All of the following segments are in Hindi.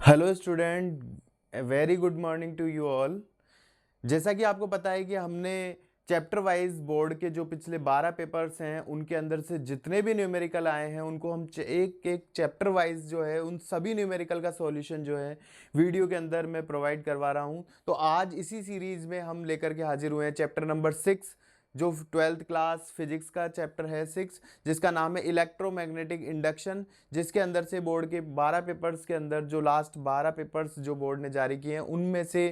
Hello student, very good morning to you all. जैसा कि आपको पता है कि हमने चैप्टर वाइज बोर्ड के जो पिछले 12 पेपर्स हैं उनके अंदर से जितने भी न्यूमेरिकल आए हैं उनको हम एक एक चैप्टर वाइज जो है उन सभी न्यूमेरिकल का सॉल्यूशन जो है वीडियो के अंदर मैं प्रोवाइड करवा रहा हूं। तो आज इसी सीरीज में हम लेकर के हाजिर हुए हैं चैप्टर नंबर 6, जो 12th क्लास फिजिक्स का चैप्टर है 6, जिसका नाम है इलेक्ट्रोमैग्नेटिक इंडक्शन, जिसके अंदर से बोर्ड के 12 पेपर्स के अंदर जो लास्ट 12 पेपर्स जो बोर्ड ने जारी किए हैं उनमें से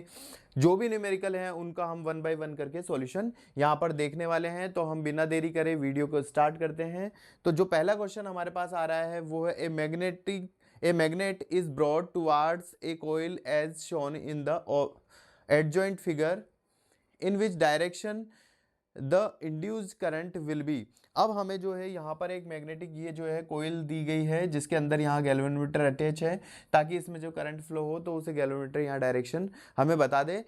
जो भी न्यूमेरिकल हैं उनका हम वन बाय वन करके सॉल्यूशन यहाँ पर देखने वाले हैं। तो हम बिना देरी करे वीडियो को स्टार्ट करते हैं। तो जो पहला क्वेश्चन हमारे पास आ रहा है वो है a magnet is brought towards a coil as shown in the adjoint figure in which direction the induced current will be. अब हमें जो है यहाँ पर एक मैग्नेटिक ये जो है कोयल दी गई है जिसके अंदर यहाँ गैल्वेनोमीटर अटैच है, ताकि इसमें जो करंट फ्लो हो तो उसे गैल्वेनोमीटर यहाँ डायरेक्शन हमें बता दे।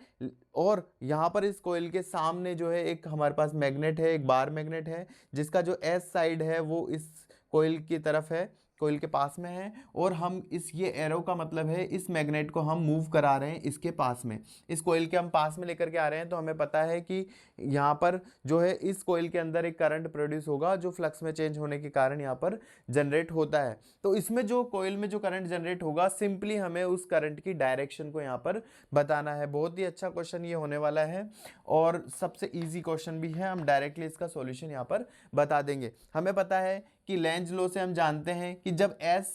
और यहाँ पर इस कोयल के सामने जो है एक हमारे पास मैग्नेट है, एक बार मैग्नेट है, जिसका जो एस साइड है वो इस कोयल की तरफ है, कोयल के पास में है। और हम इस ये एरो का मतलब है इस मैग्नेट को हम मूव करा रहे हैं इसके पास में, इस कोयल के हम पास में लेकर के आ रहे हैं। तो हमें पता है कि यहाँ पर जो है इस कोयल के अंदर एक करंट प्रोड्यूस होगा जो फ्लक्स में चेंज होने के कारण यहाँ पर जनरेट होता है। तो इसमें जो कोयल में जो करंट जनरेट होगा, सिंपली हमें उस करंट की डायरेक्शन को यहाँ पर बताना है। बहुत ही अच्छा क्वेश्चन ये होने वाला है और सबसे इजी क्वेश्चन भी है। हम डायरेक्टली इसका सॉल्यूशन यहाँ पर बता देंगे। हमें पता है कि लेंज लॉ से हम जानते हैं कि जब एस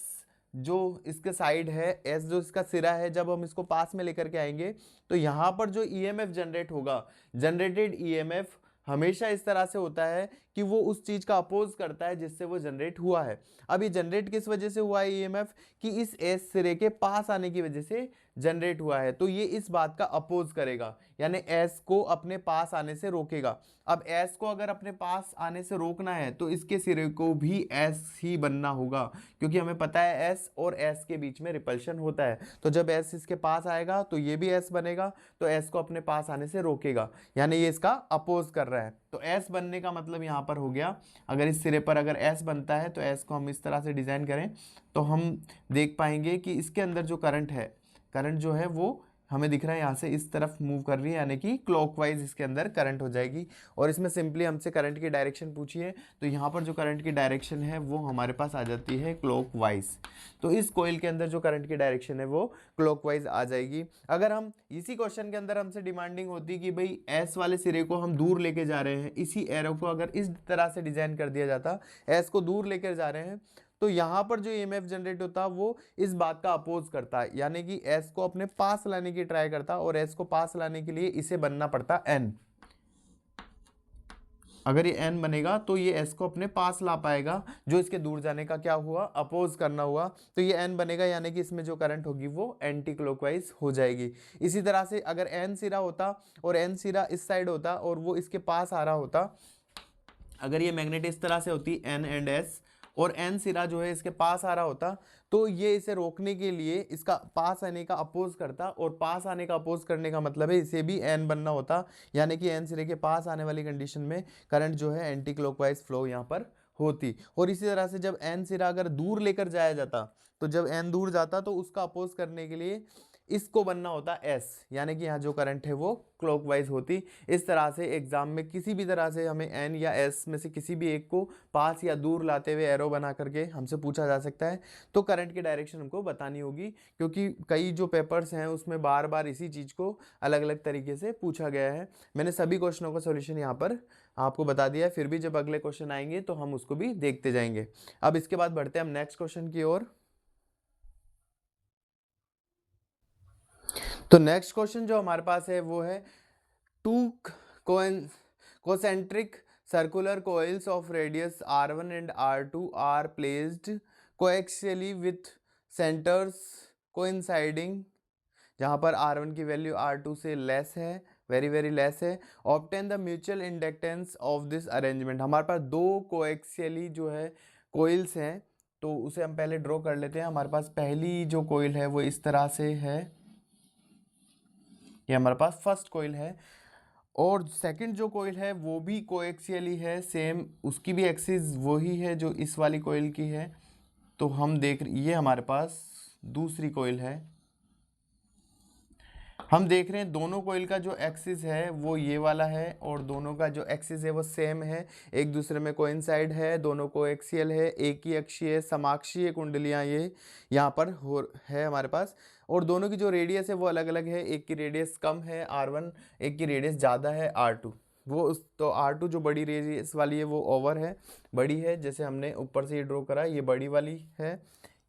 जो इसके साइड है, एस जो इसका सिरा है, जब हम इसको पास में लेकर के आएंगे तो यहाँ पर जो ईएमएफ जनरेट होगा, जनरेटेड ईएमएफ हमेशा इस तरह से होता है कि वो उस चीज का अपोज करता है जिससे वो जनरेट हुआ है। अब ये जनरेट किस वजह से हुआ है ईएमएफ, कि इस एस सिरे के पास आने की वजह से जनरेट हुआ है। तो ये इस बात का अपोज करेगा, यानी एस को अपने पास आने से रोकेगा। अब एस को अगर अपने पास आने से रोकना है तो इसके सिरे को भी एस ही बनना होगा, क्योंकि हमें पता है एस और एस के बीच में रिपल्शन होता है। तो जब एस इसके पास आएगा तो ये भी एस बनेगा, तो एस को अपने पास आने से रोकेगा, यानी ये इसका अपोज कर रहा है। तो एस बनने का मतलब यहाँ पर हो गया, अगर इस सिरे पर अगर एस बनता है तो एस को हम इस तरह से डिजाइन करें तो हम देख पाएंगे कि इसके अंदर जो करंट है, करंट जो है वो हमें दिख रहा है यहाँ से इस तरफ मूव कर रही है, यानी कि क्लॉकवाइज इसके अंदर करंट हो जाएगी। और इसमें सिंपली हमसे करंट की डायरेक्शन पूछी है, तो यहाँ पर जो करंट की डायरेक्शन है वो हमारे पास आ जाती है क्लॉकवाइज। तो इस कोयल के अंदर जो करंट की डायरेक्शन है वो क्लॉकवाइज आ जाएगी। अगर हम इसी क्वेश्चन के अंदर हमसे डिमांडिंग होती कि भाई एस वाले सिरे को हम दूर लेके जा रहे हैं, इसी एरो को अगर इस तरह से डिजाइन कर दिया जाता, एस को दूर लेकर जा रहे हैं, तो यहां पर जो ईएमएफ जनरेट होता वो इस बात का अपोज करता है, यानी कि एस को अपने पास लाने की ट्राई करता, और एस को पास लाने के लिए इसे बनना पड़ता एन। अगर ये एन बनेगा तो ये एस को अपने पास ला पाएगा, जो इसके दूर जाने का क्या हुआ, अपोज करना हुआ। तो ये एन बनेगा, यानी कि इसमें जो करंट होगी वो एंटी क्लॉकवाइज हो जाएगी। इसी तरह से अगर एन सिरा होता और एन सिरा इस साइड होता और वो इसके पास आ रहा होता, अगर ये मैग्नेट इस तरह से होती एन एंड एस और एन सिरा जो है इसके पास आ रहा होता, तो ये इसे रोकने के लिए इसका पास आने का अपोज करता, और पास आने का अपोज करने का मतलब है इसे भी एन बनना होता, यानी कि एन सिरे के पास आने वाली कंडीशन में करंट जो है एंटी क्लॉकवाइज फ्लो यहाँ पर होती। और इसी तरह से जब एन सिरा अगर दूर लेकर जाया जाता, तो जब एन दूर जाता तो उसका अपोज करने के लिए इसको बनना होता एस, यानी कि यहाँ जो करंट है वो क्लॉकवाइज होती। इस तरह से एग्जाम में किसी भी तरह से हमें एन या एस में से किसी भी एक को पास या दूर लाते हुए एरो बना करके हमसे पूछा जा सकता है, तो करंट की डायरेक्शन हमको बतानी होगी, क्योंकि कई जो पेपर्स हैं उसमें बार बार इसी चीज़ को अलग अलग तरीके से पूछा गया है। मैंने सभी क्वेश्चनों का सोल्यूशन यहाँ पर आपको बता दिया है, फिर भी जब अगले क्वेश्चन आएंगे तो हम उसको भी देखते जाएंगे। अब इसके बाद बढ़ते हैं हम नेक्स्ट क्वेश्चन की ओर। तो नेक्स्ट क्वेश्चन जो हमारे पास है वो है two concentric circular coils of radius r1 and r2 are placed coaxially with centers coinciding, जहाँ पर r1 की वैल्यू r2 से लेस है, वेरी वेरी लेस है। Obtain the mutual inductance of this arrangement. हमारे पास दो कोएक्सियली जो है कोइल्स हैं, तो उसे हम पहले ड्रॉ कर लेते हैं। हमारे पास पहली जो कोइल है वो इस तरह से है, ये हमारे पास फर्स्ट कोइल है। और सेकंड जो कोइल है वो भी कोएक्सियली है, सेम उसकी भी एक्सिस वही है जो इस वाली कोइल की है। तो हम देख ये हमारे पास दूसरी कोइल है, हम देख रहे हैं दोनों कोइल का जो एक्सिस है वो ये वाला है और दोनों का जो एक्सिस है वो सेम है, एक दूसरे में कोइंसाइड है, दोनों कोएक्सियल है, एक ही अक्षीय समाक्षीय कुंडलियां ये यहाँ पर हो है हमारे पास। और दोनों की जो रेडियस है वो अलग अलग है, एक की रेडियस कम है R1, एक की रेडियस ज़्यादा है R2। वो उस तो R2 जो बड़ी रेडियस वाली है वो ओवर है, बड़ी है, जैसे हमने ऊपर से ये ड्रॉ करा ये बड़ी वाली है,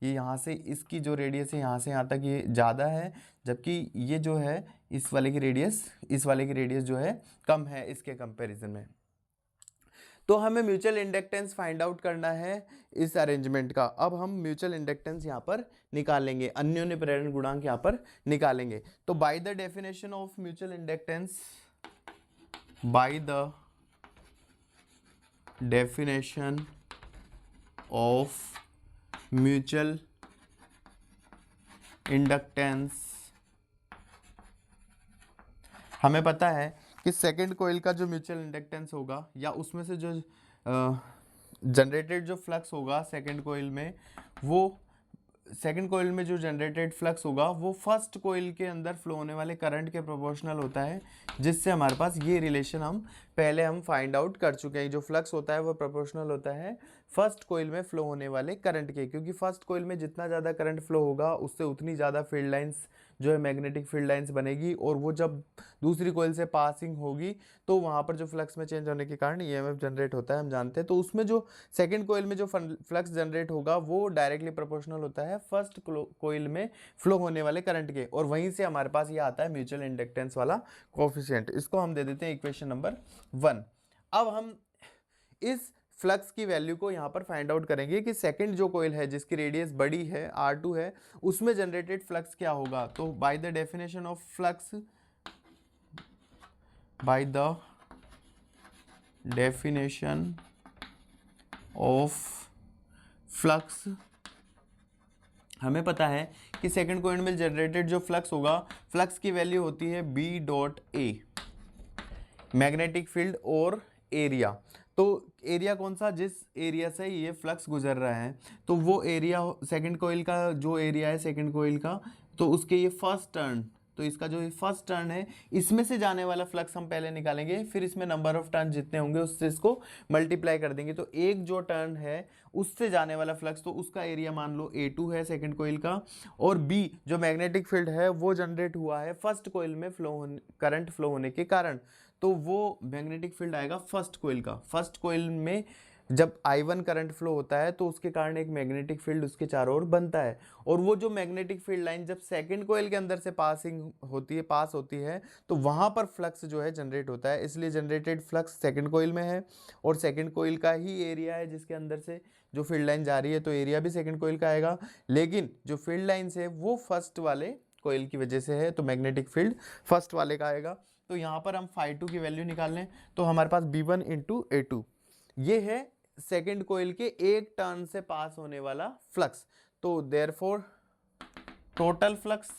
ये यहाँ से इसकी जो रेडियस है यहाँ से यहाँ तक ये ज़्यादा है, जबकि ये जो है इस वाले की रेडियस जो है कम है इसके कंपैरिजन में। तो हमें म्यूचुअल इंडक्टेंस फाइंड आउट करना है इस अरेंजमेंट का। अब हम म्यूचुअल इंडक्टेंस यहाँ पर निकालेंगे, अन्योन्य प्रेरण गुणांक यहाँ पर निकालेंगे। तो by the definition of mutual inductance, by the definition of mutual inductance, हमें पता है कि सेकंड कॉइल का जो म्यूचुअल इंडक्टेंस होगा या उसमें से जो जनरेटेड जो फ्लक्स होगा सेकंड कॉइल में, वो सेकंड कॉइल में जो जनरेटेड फ्लक्स होगा वो फर्स्ट कॉइल के अंदर फ्लो होने वाले करंट के प्रोपोर्शनल होता है, जिससे हमारे पास ये रिलेशन हम फाइंड आउट कर चुके हैं। जो फ्लक्स होता है वो प्रोपोर्शनल होता है फर्स्ट कॉइल में फ्लो होने वाले करंट के, क्योंकि फर्स्ट कॉइल में जितना ज़्यादा करंट फ्लो होगा उससे उतनी ज़्यादा फील्ड लाइंस जो है मैग्नेटिक फील्ड लाइंस बनेगी, और वो जब दूसरी कॉइल से पासिंग होगी तो वहाँ पर जो फ्लक्स में चेंज होने के कारण ईएमएफ जनरेट होता है, हम जानते हैं। तो उसमें जो सेकंड कॉइल में जो फ्लक्स जनरेट होगा वो डायरेक्टली प्रोपोर्शनल होता है फर्स्ट कॉइल में फ्लो होने वाले करंट के, और वहीं से हमारे पास ये आता है म्यूचुअल इंडक्टेंस वाला कोफिशिएंट। इसको हम दे देते हैं इक्वेशन नंबर 1। अब हम इस फ्लक्स की वैल्यू को यहाँ पर फाइंड आउट करेंगे कि सेकंड जो कोइल है जिसकी रेडियस बड़ी है R2 है, उसमें जनरेटेड फ्लक्स क्या होगा। तो by the definition of flux, by the definition of flux, हमें पता है कि सेकंड कोइल में जनरेटेड जो फ्लक्स होगा, फ्लक्स की वैल्यू होती है B.A, मैग्नेटिक फील्ड और एरिया। तो एरिया कौन सा, जिस एरिया से ये फ्लक्स गुजर रहा है, तो वो एरिया सेकंड कॉइल का जो एरिया है सेकंड कॉइल का, तो उसके ये फर्स्ट टर्न, तो इसका जो फर्स्ट टर्न है इसमें से जाने वाला फ्लक्स हम पहले निकालेंगे, फिर इसमें नंबर ऑफ टर्न जितने होंगे उससे इसको मल्टीप्लाई कर देंगे। तो एक जो टर्न है उससे जाने वाला फ्लक्स, तो उसका एरिया मान लो A2 है सेकंड कॉइल का, और B जो मैग्नेटिक फील्ड है वो जनरेट हुआ है फर्स्ट कॉइल में करंट फ्लो होने के कारण, तो वो मैग्नेटिक फील्ड आएगा फर्स्ट कॉइल का। फर्स्ट कॉइल में जब I1 करंट फ्लो होता है तो उसके कारण एक मैग्नेटिक फील्ड उसके चारों ओर बनता है, और वो जो मैग्नेटिक फील्ड लाइन जब सेकंड कॉइल के अंदर से पास होती है तो वहां पर फ्लक्स जो है जनरेट होता है। इसलिए जनरेटेड फ्लक्स सेकंड कॉइल में है, और सेकंड कॉइल का ही एरिया है जिसके अंदर से जो फील्ड लाइन जा रही है, तो एरिया भी सेकंड कॉइल का आएगा, लेकिन जो फील्ड लाइन्स है वो फर्स्ट वाले कॉइल की वजह से है, तो मैग्नेटिक फील्ड फर्स्ट वाले का आएगा। तो यहाँ पर हम φ2 की वैल्यू निकाल लें, तो हमारे पास B1 इंटू A2 ये है सेकेंड कोइल के एक टर्न से पास होने वाला फ्लक्स। तो देयरफॉर टोटल फ्लक्स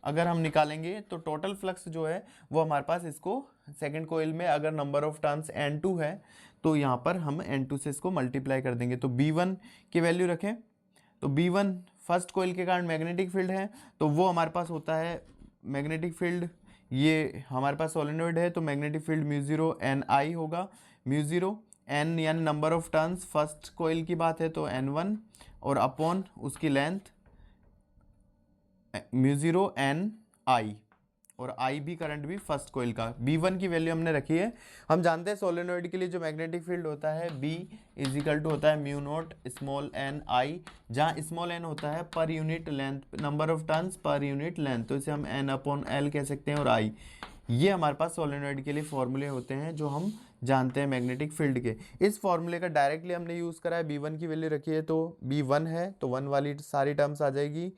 अगर हम निकालेंगे तो टोटल फ्लक्स जो है वो हमारे पास, इसको सेकेंड कोइल में अगर नंबर ऑफ टर्न्स N2 है तो यहाँ पर हम N2 से इसको मल्टीप्लाई कर देंगे। तो B1 की वैल्यू रखें, तो B1 फर्स्ट कोइल के कारण मैग्नेटिक फील्ड है, तो वो हमारे पास होता है मैग्नेटिक फील्ड, ये हमारे पास सोलेनोइड है तो मैग्नेटिक फील्ड μ0 Ni होगा। μ0 N यानी number of turns first coil की बात है तो N1, और अपॉन उसकी लेंथ μ0 Ni, और I भी करंट भी फर्स्ट कोइल का। B1 की वैल्यू हमने रखी है। हम जानते हैं सोलेनोइड के लिए जो मैग्नेटिक फील्ड होता है B इजिकल टू होता है μ0 स्मॉल n I, जहाँ स्मॉल n होता है per unit length, number of turns per unit length, तो इसे हम N/L कह सकते हैं, और I। ये हमारे पास सोलेनोइड के लिए फॉर्मूले होते हैं जो हम जानते हैं मैग्नेटिक फील्ड के। इस फॉर्मूले का डायरेक्टली हमने यूज़ करा है। B1 की वैल्यू रखी है तो B1 है तो 1 वाली सारी टर्म्स आ जाएगी,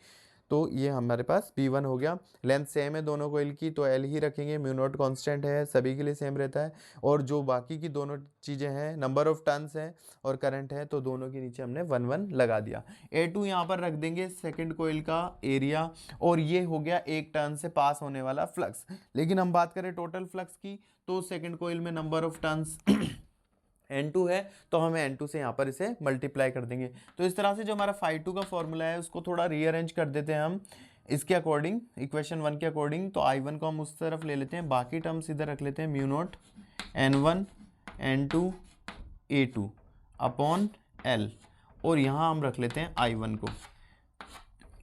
तो ये हमारे पास B1 हो गया। लेंथ सेम है दोनों कोइल की तो L ही रखेंगे, μ0 कांस्टेंट है सभी के लिए सेम रहता है, और जो बाकी की दोनों चीज़ें हैं नंबर ऑफ टर्न्स हैं और करंट है तो दोनों के नीचे हमने 1 1 लगा दिया। A2 यहाँ पर रख देंगे सेकंड कोइल का एरिया, और ये हो गया एक टर्न से पास होने वाला फ्लक्स। लेकिन हम बात करें टोटल फ्लक्स की तो सेकेंड कोइल में नंबर ऑफ टर्न्स N2 है तो हमें N2 से यहाँ पर इसे मल्टीप्लाई कर देंगे। तो इस तरह से जो हमारा φ2 का फॉर्मूला है उसको थोड़ा रीअरेंज कर देते हैं हम। इसके अकॉर्डिंग, इक्वेशन 1 के अकॉर्डिंग, तो I1 को हम उस तरफ ले लेते हैं, बाकी टर्म्स इधर रख लेते हैं, mu naught N1 N2 A2 upon L, और यहाँ हम रख लेते हैं I1 को,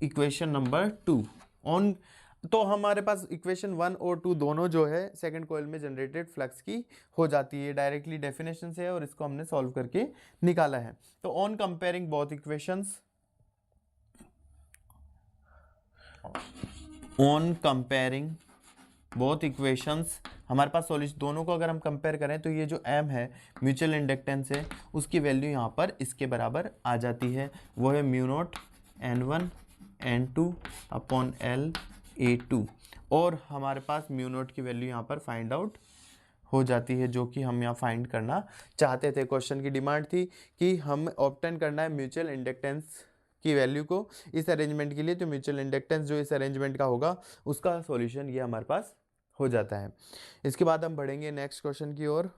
इक्वेशन नंबर 2 ऑन। तो हमारे पास इक्वेशन 1 और 2 दोनों जो है सेकंड कॉइल में जनरेटेड फ्लक्स की हो जाती है, डायरेक्टली डेफिनेशन से है और इसको हमने सॉल्व करके निकाला है। तो on comparing both equations, on comparing both equations, हमारे पास सॉल्यूशन दोनों को अगर हम कंपेयर करें तो ये जो m है म्यूचुअल इंडक्टेंस है, उसकी वैल्यू यहाँ पर इसके बराबर आ जाती है, वो है mu naught N1 N2 upon L A2, और हमारे पास म्यू नॉट की वैल्यू यहाँ पर फाइंड आउट हो जाती है, जो कि हम यहाँ फाइंड करना चाहते थे। क्वेश्चन की डिमांड थी कि हम ऑब्टेन करना है म्यूचुअल इंडक्टेंस की वैल्यू को इस अरेंजमेंट के लिए, तो म्यूचुअल इंडक्टेंस जो इस अरेंजमेंट का होगा उसका सॉल्यूशन ये हमारे पास हो जाता है। इसके बाद हम बढ़ेंगे नेक्स्ट क्वेश्चन की ओर।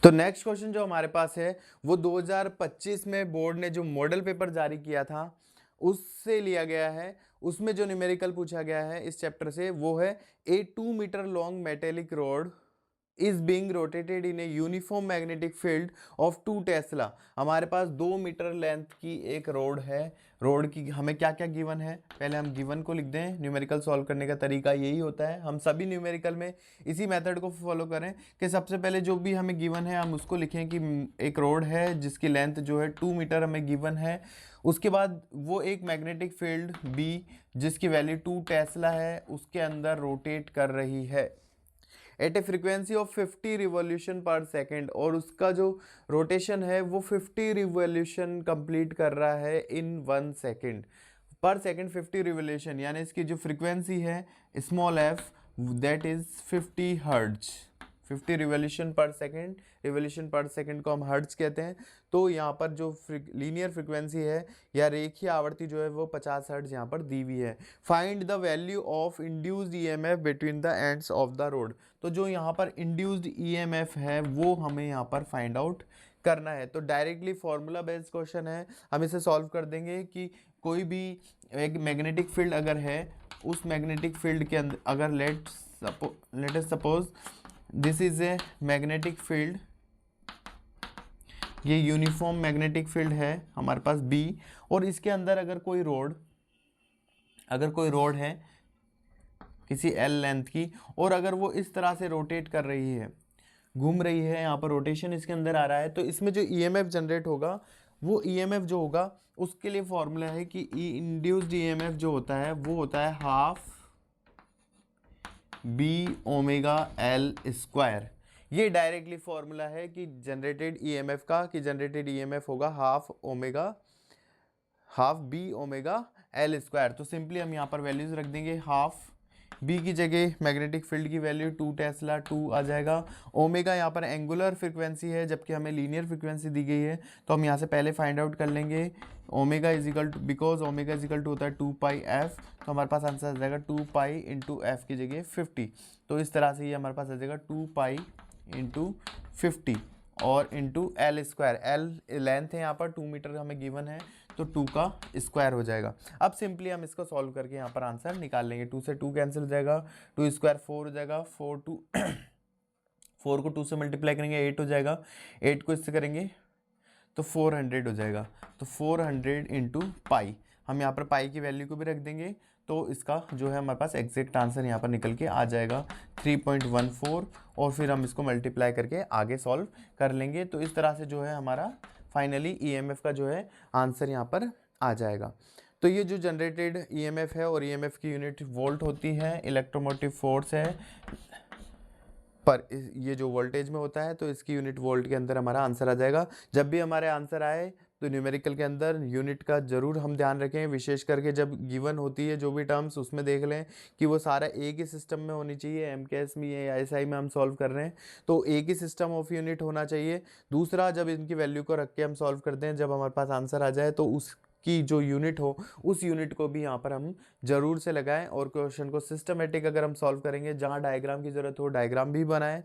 तो नेक्स्ट क्वेश्चन जो हमारे पास है वो 2025 में बोर्ड ने जो मॉडल पेपर जारी किया था उससे लिया गया है। उसमें जो न्यूमेरिकल पूछा गया है इस चैप्टर से वो है a 2 metre long metallic rod is being rotated in a uniform magnetic field of 2 tesla. हमारे पास 2 मीटर लेंथ की एक रोड है। रोड की हमें क्या क्या गिवन है, पहले हम गिवन को लिख दें। न्यूमेरिकल सॉल्व करने का तरीका यही होता है, हम सभी न्यूमेरिकल में इसी मेथड को फॉलो करें कि सबसे पहले जो भी हमें गिवन है हम उसको लिखें कि एक रोड है जिसकी लेंथ जो है 2 मीटर हमें गिवन है। उसके बाद वो एक मैग्नेटिक फील्ड B जिसकी वैल्यू 2 टेस्ला है उसके अंदर रोटेट कर रही है at a frequency of 50 revolution per second, और उसका जो रोटेशन है वो 50 रिवॉल्यूशन कंप्लीट कर रहा है इन 1 सेकेंड पर सेकेंड। 50 रिवॉल्यूशन यानी इसकी जो फ्रीक्वेंसी है small f that is 50 hertz. 50 revolution per second, revolution per second को हम हर्ट्ज कहते हैं। तो यहाँ पर जो लीनियर फ्रीक्वेंसी है या रेखीय आवर्ती जो है वो 50 हर्ट्ज यहाँ पर दी हुई है। Find the value of induced EMF between the ends of the road. तो जो यहाँ पर इंड्यूस्ड ईएमएफ है वो हमें यहाँ पर फाइंड आउट करना है। तो डायरेक्टली फॉर्मूला बेस्ड क्वेश्चन है, हम इसे सॉल्व कर देंगे कि कोई भी एक मैग्नेटिक फील्ड अगर है उस मैग्नेटिक फील्ड के अंदर अगर let us suppose this is a magnetic field, ये यूनिफॉर्म मैग्नेटिक फील्ड है हमारे पास B, और इसके अंदर अगर कोई रोड है किसी L लेंथ की और अगर वो इस तरह से रोटेट कर रही है, घूम रही है, यहाँ पर रोटेशन इसके अंदर आ रहा है, तो इसमें जो EMF जनरेट होगा वो EMF जो होगा उसके लिए फॉर्मूला है कि इंड्यूस्ड EMF जो होता है वो होता है half B omega L square. ये डायरेक्टली फॉर्मूला है कि जनरेटेड EMF का, कि जनरेटेड EMF होगा half B omega L square. तो सिंपली हम यहाँ पर वैल्यूज रख देंगे, हाफ B की जगह मैग्नेटिक फील्ड की वैल्यू 2 टेस्ला 2 आ जाएगा। ओमेगा यहाँ पर एंगुलर फ्रीक्वेंसी है जबकि हमें लीनियर फ्रीक्वेंसी दी गई है, तो हम यहाँ से पहले फाइंड आउट कर लेंगे omega equal to, because omega equal to होता है 2 पाई f, तो हमारे पास आंसर आ जाएगा 2 पाई इंटू एफ की जगह 50। तो इस तरह से ये हमारे पास आ जाएगा 2 पाई इंटू 50 और into L square. L length है यहाँ पर 2 मीटर हमें गिवन है, तो 2 का स्क्वायर हो जाएगा। अब सिंपली हम इसको सॉल्व करके यहाँ पर आंसर निकाल लेंगे। 2 से 2 कैंसिल हो जाएगा, 2 स्क्वायर 4 हो जाएगा, 4 को 2 से मल्टीप्लाई करेंगे 8 हो जाएगा, 8 को इससे करेंगे तो 400 हो जाएगा। तो 400 इंटू पाई, हम यहाँ पर पाई की वैल्यू को भी रख देंगे, तो इसका जो है हमारे पास एग्जैक्ट आंसर यहाँ पर निकल के आ जाएगा 3.14, और फिर हम इसको मल्टीप्लाई करके आगे सॉल्व कर लेंगे। तो इस तरह से जो है हमारा फाइनली EMF का जो है आंसर यहाँ पर आ जाएगा। तो ये जो जनरेटेड EMF है और EMF की यूनिट वोल्ट होती है, इलेक्ट्रोमोटिव फोर्स है, पर ये जो वोल्टेज में होता है तो इसकी यूनिट वोल्ट के अंदर हमारा आंसर आ जाएगा। जब भी हमारे आंसर आए तो न्यूमेरिकल के अंदर यूनिट का ज़रूर हम ध्यान रखें, विशेष करके जब गिवन होती है जो भी टर्म्स उसमें देख लें कि वो सारा एक ही सिस्टम में होनी चाहिए। MKS में या SI में हम सॉल्व कर रहे हैं तो एक ही सिस्टम ऑफ यूनिट होना चाहिए। दूसरा, जब इनकी वैल्यू को रख के हम सॉल्व करते हैं, जब हमारे पास आंसर आ जाए तो उसकी जो यूनिट हो उस यूनिट को भी यहाँ पर हम ज़रूर से लगाएं, और क्वेश्चन को सिस्टमेटिक अगर हम सॉल्व करेंगे, जहाँ डायग्राम की ज़रूरत हो डायग्राम भी बनाएं,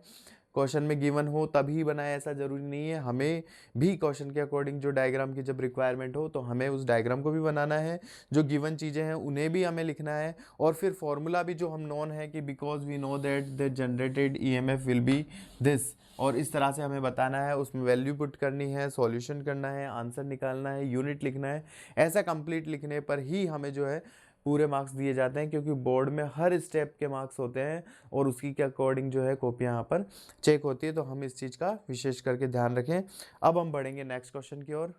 क्वेश्चन में गिवन हो तभी बनाए, ऐसा जरूरी नहीं है। हमें भी क्वेश्चन के अकॉर्डिंग जो डायग्राम की जब रिक्वायरमेंट हो तो हमें उस डायग्राम को भी बनाना है, जो गिवन चीज़ें हैं उन्हें भी हमें लिखना है, और फिर फॉर्मूला भी जो हम नोन है कि because we know that the generated EMF will be this, और इस तरह से हमें बताना है, उसमें वैल्यू पुट करनी है, सॉल्यूशन करना है, आंसर निकालना है, यूनिट लिखना है। ऐसा कंप्लीट लिखने पर ही हमें जो है पूरे मार्क्स दिए जाते हैं, क्योंकि बोर्ड में हर स्टेप के मार्क्स होते हैं और उसी के अकॉर्डिंग जो है कॉपियाँ यहाँ पर चेक होती है। तो हम इस चीज़ का विशेष करके ध्यान रखें। अब हम बढ़ेंगे नेक्स्ट क्वेश्चन की ओर।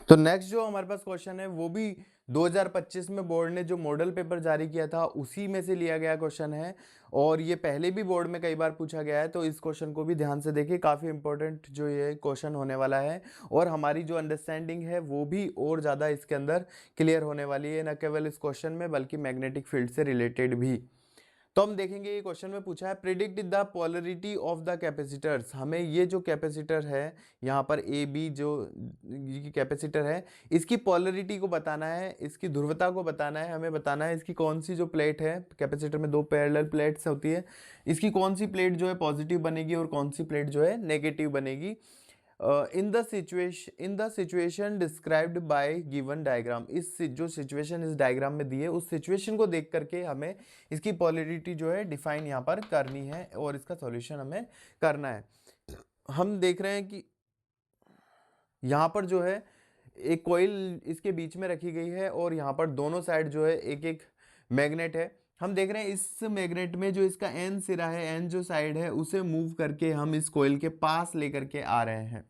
तो नेक्स्ट जो हमारे पास क्वेश्चन है वो भी 2025 में बोर्ड ने जो मॉडल पेपर जारी किया था उसी में से लिया गया क्वेश्चन है, और ये पहले भी बोर्ड में कई बार पूछा गया है। तो इस क्वेश्चन को भी ध्यान से देखिए, काफ़ी इंपॉर्टेंट जो ये क्वेश्चन होने वाला है, और हमारी जो अंडरस्टैंडिंग है वो भी और ज़्यादा इसके अंदर क्लियर होने वाली है, न केवल इस क्वेश्चन में बल्कि मैग्नेटिक फील्ड से रिलेटेड भी। तो हम देखेंगे ये क्वेश्चन में पूछा है predict the polarity of the capacitors. हमें ये जो कैपेसिटर है यहाँ पर ए बी जो कैपेसिटर है इसकी पोलरिटी को बताना है, इसकी ध्रुवता को बताना है, हमें बताना है इसकी कौन सी जो प्लेट है, कैपेसिटर में दो पैरेलल प्लेट्स होती है, इसकी कौन सी प्लेट जो है पॉजिटिव बनेगी और कौन सी प्लेट जो है नेगेटिव बनेगी in the situation described bye given diagram. इस जो सिचुएशन इस डायग्राम में दी है उस सिचुएशन को देख करके हमें इसकी पोलरिटी जो है डिफाइन यहाँ पर करनी है और इसका सॉल्यूशन हमें करना है। हम देख रहे हैं कि यहाँ पर जो है एक कॉइल इसके बीच में रखी गई है और यहाँ पर दोनों साइड जो है एक एक मैग्नेट है। हम देख रहे हैं इस मैग्नेट में जो इसका एन सिरा है, एन जो साइड है उसे मूव करके हम इस कॉइल के पास लेकर के आ रहे हैं।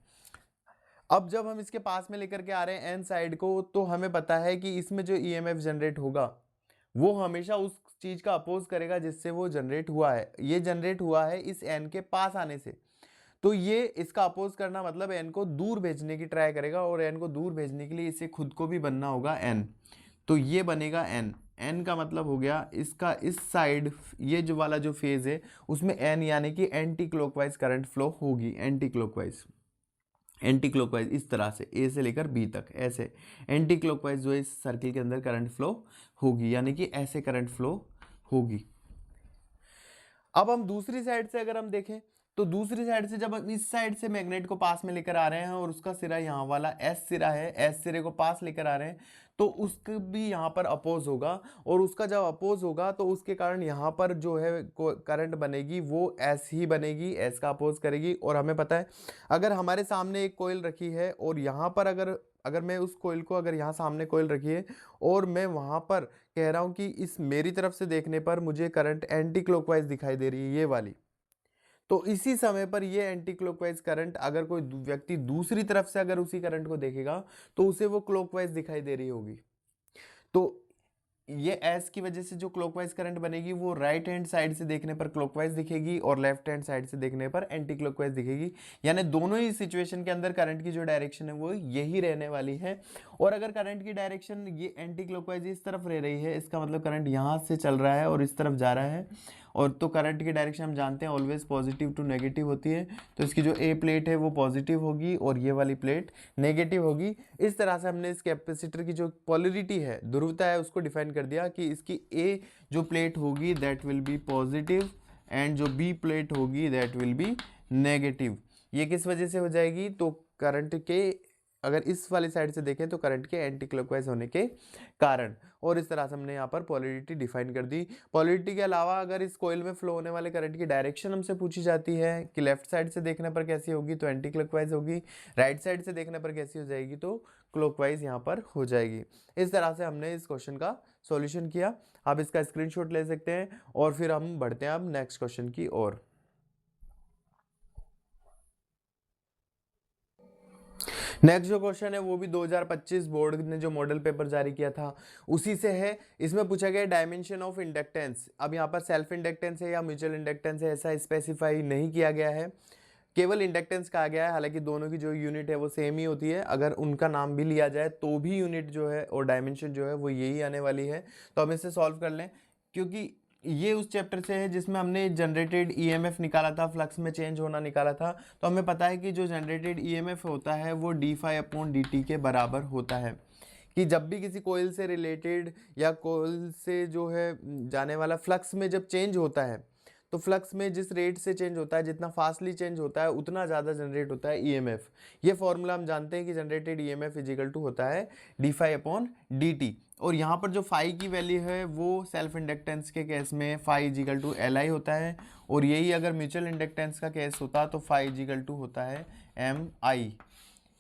अब जब हम इसके पास में लेकर के आ रहे हैं एन साइड को, तो हमें पता है कि इसमें जो ईएमएफ जनरेट होगा वो हमेशा उस चीज का अपोज करेगा जिससे वो जनरेट हुआ है। ये जनरेट हुआ है इस एन के पास आने से, तो ये इसका अपोज करना मतलब एन को दूर भेजने की ट्राई करेगा, और एन को दूर भेजने के लिए इसे खुद को भी बनना होगा एन। तो ये बनेगा एन। एन का मतलब हो गया इसका इस साइड ये जो वाला जो फेज है उसमें एन यानी कि एंटी क्लॉकवाइज करंट फ्लो होगी। एंटी क्लॉकवाइज इस तरह से ए से लेकर बी तक ऐसे एंटी क्लॉकवाइज जो है इस सर्किल के अंदर करंट फ्लो होगी, यानी कि ऐसे करंट फ्लो होगी। अब हम दूसरी साइड से अगर हम देखें तो दूसरी साइड से जब हम इस साइड से मैग्नेट को पास में लेकर आ रहे हैं और उसका सिरा यहाँ वाला एस सिरा है, एस सिरे को पास लेकर आ रहे हैं, तो उसका भी यहाँ पर अपोज होगा, और उसका जब अपोज होगा तो उसके कारण यहाँ पर जो है करंट बनेगी वो एस ही बनेगी, एस का अपोज करेगी। और हमें पता है अगर हमारे सामने एक कोयल रखी है और यहाँ पर अगर मैं उस कोयल को अगर यहाँ सामने कोयल रखी है और मैं वहाँ पर कह रहा हूँ कि इस मेरी तरफ से देखने पर मुझे करंट एंटी क्लॉकवाइज दिखाई दे रही है ये वाली, तो इसी समय पर ये एंटी क्लॉकवाइज करंट अगर कोई व्यक्ति दूसरी तरफ से अगर उसी करंट को देखेगा तो उसे वो क्लॉकवाइज दिखाई दे रही होगी। तो ये एस की वजह से जो क्लॉकवाइज करंट बनेगी वो राइट हैंड साइड से देखने पर क्लॉकवाइज दिखेगी और लेफ्ट हैंड साइड से देखने पर एंटी क्लॉकवाइज दिखेगी, यानी दोनों ही सिचुएशन के अंदर करंट की जो डायरेक्शन है वो यही रहने वाली है। और अगर करंट की डायरेक्शन ये एंटी क्लॉकवाइज इस तरफ रह रही है, इसका मतलब करंट यहाँ से चल रहा है और इस तरफ जा रहा है, और तो करंट की डायरेक्शन हम जानते हैं ऑलवेज पॉजिटिव टू नेगेटिव होती है। तो इसकी जो ए प्लेट है वो पॉजिटिव होगी और ये वाली प्लेट नेगेटिव होगी। इस तरह से हमने इस कैपेसिटर की जो पोलरिटी है, ध्रुवता है, उसको डिफाइन कर दिया कि इसकी ए जो प्लेट होगी that will be positive and जो बी प्लेट होगी दैट विल बी नेगेटिव। ये किस वजह से हो जाएगी, तो करंट के अगर इस वाली साइड से देखें तो करंट के एंटी क्लॉकवाइज होने के कारण। और इस तरह से हमने यहाँ पर पोलरिटी डिफाइन कर दी। पोलरिटी के अलावा अगर इस कॉइल में फ्लो होने वाले करंट की डायरेक्शन हमसे पूछी जाती है कि लेफ्ट साइड से देखने पर कैसी होगी तो एंटी क्लॉकवाइज होगी, राइट साइड से देखने पर कैसी हो जाएगी तो क्लॉकवाइज यहाँ पर हो जाएगी। इस तरह से हमने इस क्वेश्चन का सॉल्यूशन किया। आप इसका स्क्रीनशॉट ले सकते हैं और फिर हम बढ़ते हैं अब नेक्स्ट क्वेश्चन की ओर। नेक्स्ट जो क्वेश्चन है वो भी 2025 बोर्ड ने जो मॉडल पेपर जारी किया था उसी से है। इसमें पूछा गया डायमेंशन ऑफ इंडक्टेंस। अब यहाँ पर सेल्फ इंडक्टेंस है या म्यूचुअल इंडक्टेंस है ऐसा स्पेसिफाई नहीं किया गया है, केवल इंडक्टेंस कहा गया है। हालांकि दोनों की जो यूनिट है वो सेम ही होती है, अगर उनका नाम भी लिया जाए तो भी यूनिट जो है और डायमेंशन जो है वो यही आने वाली है। तो हम इसे सॉल्व कर लें, क्योंकि ये उस चैप्टर से है जिसमें हमने जनरेटेड ईएमएफ निकाला था, फ्लक्स में चेंज होना निकाला था। तो हमें पता है कि जो जनरेटेड ईएमएफ होता है वो d phi upon d t के बराबर होता है। कि जब भी किसी कोयल से रिलेटेड या कोयल से जो है जाने वाला फ्लक्स में जब चेंज होता है, तो फ्लक्स में जिस रेट से चेंज होता है, जितना फास्टली चेंज होता है, उतना ज़्यादा जनरेट होता है ईएमएफ। ये फॉर्मूला हम जानते हैं कि generated EMF is equal to होता है d phi upon d t. और यहाँ पर जो फाई की वैल्यू है वो सेल्फ इंडक्टेंस के केस में phi is equal to L I होता है, और यही अगर म्यूचुअल इंडक्टेंस का केस होता तो फाई इज इक्वल टू होता है एम आई।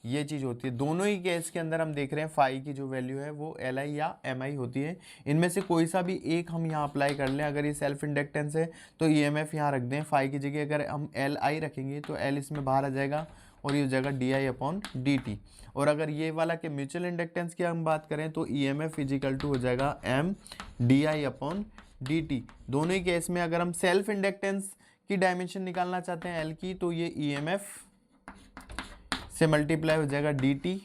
ये चीज़ होती है। दोनों ही केस के अंदर हम देख रहे हैं फाई की जो वैल्यू है वो एल आई या एम आई होती है। इनमें से कोई सा भी एक हम यहाँ अप्लाई कर लें। अगर ये सेल्फ इंडक्टेंस है तो ई एम एफ यहाँ रख दें, फाई की जगह अगर हम एल आई रखेंगे तो एल इसमें बाहर आ जाएगा और ये हो जाएगा D I upon d t. और अगर ये वाला के म्यूचुअल इंडक्टेंस की हम बात करें तो E M F equal to हो जाएगा M d I upon d t. दोनों ही केस में अगर हम सेल्फ इंडक्टेंस की डायमेंशन निकालना चाहते हैं एल की, तो ये ई एम एफ से मल्टीप्लाई हो जाएगा डी टी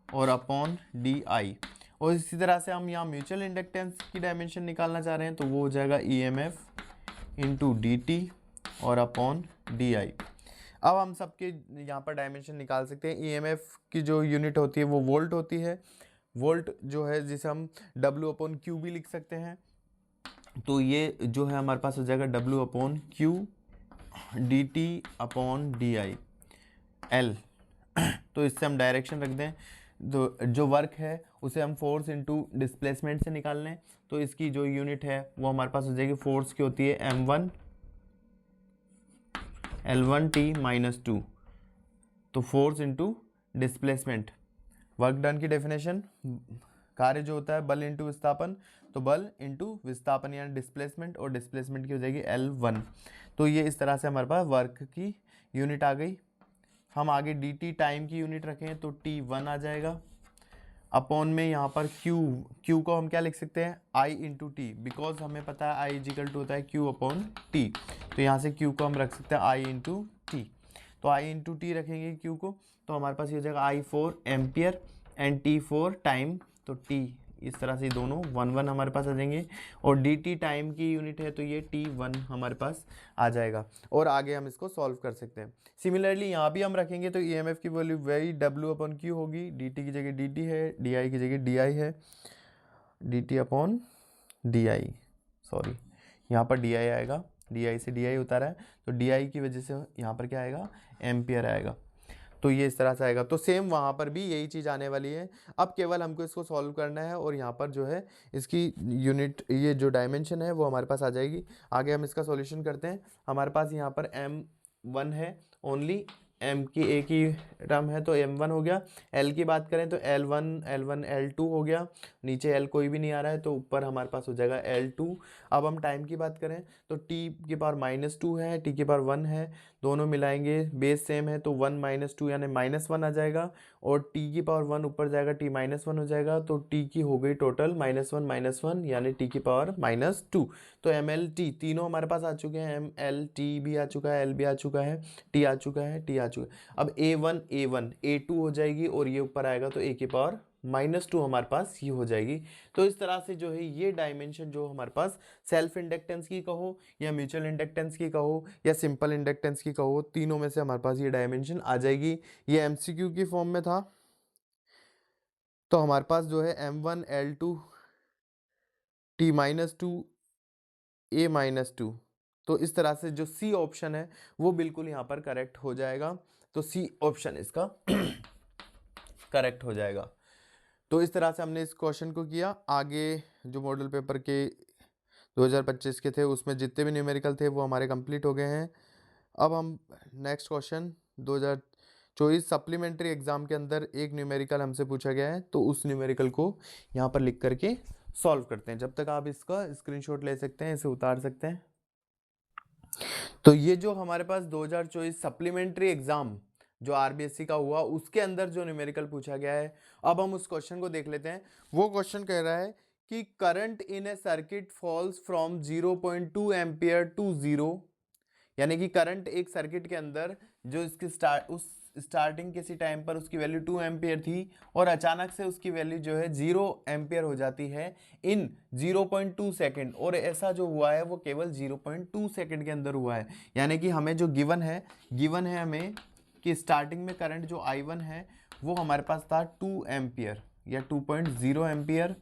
और अपॉन डी आई। और इसी तरह से हम यहाँ म्यूचुअल इंडक्टेंस की डायमेंशन निकालना चाह रहे हैं तो वो हो जाएगा E M F into d t और अपॉन डी आई। अब हम सबके यहाँ पर डायमेंशन निकाल सकते हैं। ई एम एफ की जो यूनिट होती है वो वोल्ट होती है। वोल्ट जो है जिसे हम डब्ल्यू अपॉन क्यू भी लिख सकते हैं। तो ये जो है हमारे पास हो जाएगा W upon Q D T upon d I L. तो इससे हम डायरेक्शन रख दें, तो जो वर्क है उसे हम फोर्स इनटू डिस्प्लेसमेंट से निकाल लें। तो इसकी जो यूनिट है वो हमारे पास हो जाएगी, फोर्स की होती है m1 L1t माइनस 2। तो force into displacement, work done की डेफिनेशन, कार्य जो होता है बल इंटू विस्थापन, तो बल इंटू विस्थापन यानी डिस्प्लेसमेंट, और डिस्प्लेसमेंट की हो जाएगी L1। तो ये इस तरह से हमारे पास वर्क की यूनिट आ गई। हम आगे dt टाइम की यूनिट रखें तो t1 आ जाएगा अपॉन में यहाँ पर q को हम क्या लिख सकते हैं i इंटू टी, बिकॉज हमें पता है i इजिकल टू होता है q अपॉन टी। तो यहाँ से q को हम रख सकते हैं i इंटू टी। तो i इंटू टी रखेंगे q को, तो हमारे पास ये हो जाएगा i four ampere and t four time. तो t इस तरह से दोनों 1 1 हमारे पास आ जाएंगे। और dt टाइम की यूनिट है तो ये t1 हमारे पास आ जाएगा। और आगे हम इसको सॉल्व कर सकते हैं। सिमिलरली यहाँ भी हम रखेंगे तो EMF की वैल्यू वही W अपॉन Q होगी। dt की जगह dt है, di की जगह di है, dt अपॉन di, सॉरी यहाँ पर di आएगा, di से di उतारा है तो di की वजह से यहाँ पर क्या आएगा, एम्पियर आएगा। तो ये इस तरह से आएगा। तो सेम वहाँ पर भी यही चीज़ आने वाली है। अब केवल हमको इसको सॉल्व करना है और यहाँ पर जो है इसकी यूनिट, ये जो डायमेंशन है वो हमारे पास आ जाएगी। आगे हम इसका सॉल्यूशन करते हैं। हमारे पास यहाँ पर m1 है, ओनली m की एक ही टर्म है तो m1 हो गया। l की बात करें तो L1 L2 हो गया, नीचे l कोई भी नहीं आ रहा है तो ऊपर हमारे पास हो जाएगा L2। अब हम टाइम की बात करें तो t की पावर -2 है, t की पावर 1 है, दोनों मिलाएंगे बेस सेम है तो 1 - 2 यानी -1 आ जाएगा। और t की पावर 1 ऊपर जाएगा, t -1 हो जाएगा तो t की हो गई टोटल -1 यानी t की पावर -2। तो MLT तीनों हमारे पास आ चुके हैं, MLT भी आ चुका है, L भी आ चुका है, T आ चुका है, T आ चुका है। अब A1 A2 हो जाएगी और ये ऊपर आएगा तो A की पावर -2 हमारे पास ये हो जाएगी। तो इस तरह से जो है ये डायमेंशन जो हमारे पास सेल्फ इंडक्टेंस की कहो या म्यूचुअल इंडक्टेंस की कहो या सिंपल इंडक्टेंस की कहो, तीनों में से हमारे पास ये डायमेंशन आ जाएगी। ये MCQ की फॉर्म में था। तो हमारे पास जो है M1 L2 T -2 A -2। तो इस तरह से जो सी ऑप्शन है वो बिल्कुल यहाँ पर करेक्ट हो जाएगा। तो सी ऑप्शन इसका करेक्ट हो जाएगा। तो इस तरह से हमने इस क्वेश्चन को किया। आगे जो मॉडल पेपर के 2025 के थे उसमें जितने भी न्यूमेरिकल थे वो हमारे कंप्लीट हो गए हैं। अब हम नेक्स्ट क्वेश्चन 2024 सप्लीमेंट्री एग्जाम के अंदर एक न्यूमेरिकल हमसे पूछा गया है तो उस न्यूमेरिकल को यहाँ पर लिख करके सॉल्व करते हैं। जब तक आप इसका स्क्रीनशॉट ले सकते हैं, इसे उतार सकते हैं। तो ये जो हमारे पास 2024 सप्लीमेंट्री एग्जाम जो RBSC का हुआ उसके अंदर जो न्यूमेरिकल पूछा गया है, अब हम उस क्वेश्चन को देख लेते हैं। वो क्वेश्चन कह रहा है कि current in a circuit falls from 0.2 ampere to 0, यानी कि करंट एक सर्किट के अंदर जो इसकी स्टार्टिंग किसी टाइम पर उसकी वैल्यू 2 एम्पियर थी और अचानक से उसकी वैल्यू जो है 0 एम्पियर हो जाती है इन 0.2 सेकेंड। और ऐसा जो हुआ है वो केवल 0.2 सेकेंड के अंदर हुआ है। यानी कि हमें जो गिवन है हमें कि स्टार्टिंग में करंट जो I1 है वो हमारे पास था 2 एम्पियर, या 2.0 एम्पियर।